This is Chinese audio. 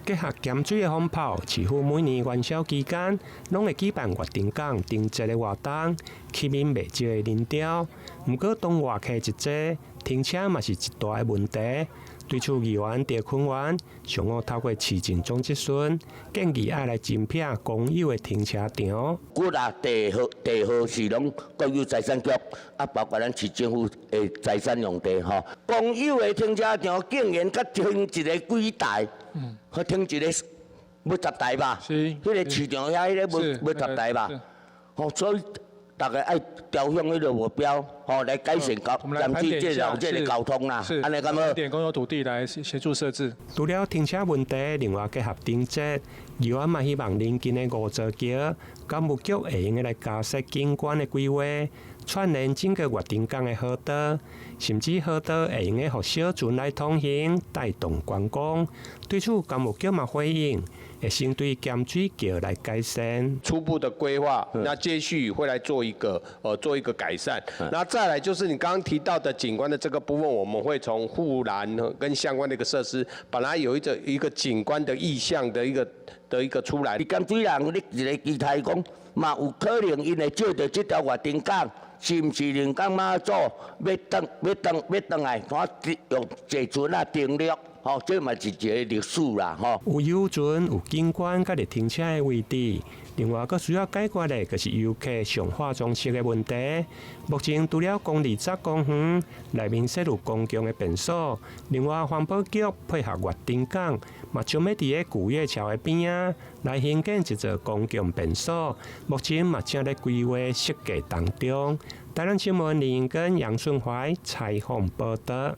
结合咸水的风炮，市府每年元宵期间，拢会举办月丁港定节的活动，吸引未少的人潮。不过，当外客一济，停车嘛是一大的问题。对此，议员赵坤元上午透过市政总质询，建议要来增辟公有的停车场。古啦地号是拢国有财产局，包括咱市政府的财产用地吼。公有的停车场竟然甲停一个几台，和停一个要10台吧？是。迄个市场遐迄个要10台吧？吼，所以大家爱调向迄个目标，来改善减去这个交通啦。安尼咁好。点公有土地来协助设置。除了停车问题，另外结合定节，议员嘛希望邻近的五座桥、监务局会用来加设景观的规划，串联整个月丁港的河道，甚至河道会用互小船来通行，带动观光。对此，监务局嘛回应，会先对咸水桥来改善。初步的规划，那接续会来做一个改善。那再来就是你刚刚提到的景观的这个部分，我们会从护栏跟相关的一个设施，本来有一个景观的意向的一个出来。咸水人，你一个期待讲，嘛有可能因会借着这条月丁港，是毋是临港妈祖要登来，我用坐船啊定落。这嘛是一个历史啦，有游船、有景观，甲伫停车的位置。另外，佫需要解决的，就是游客上化妆室的问题。目前除了公20公园内面设有公共的便所，另外环保局配合月丁港，嘛将要伫个古月桥的边啊来兴建一座公共便所。目前嘛正在规划设计当中。台南新闻林跟杨顺怀采访报道。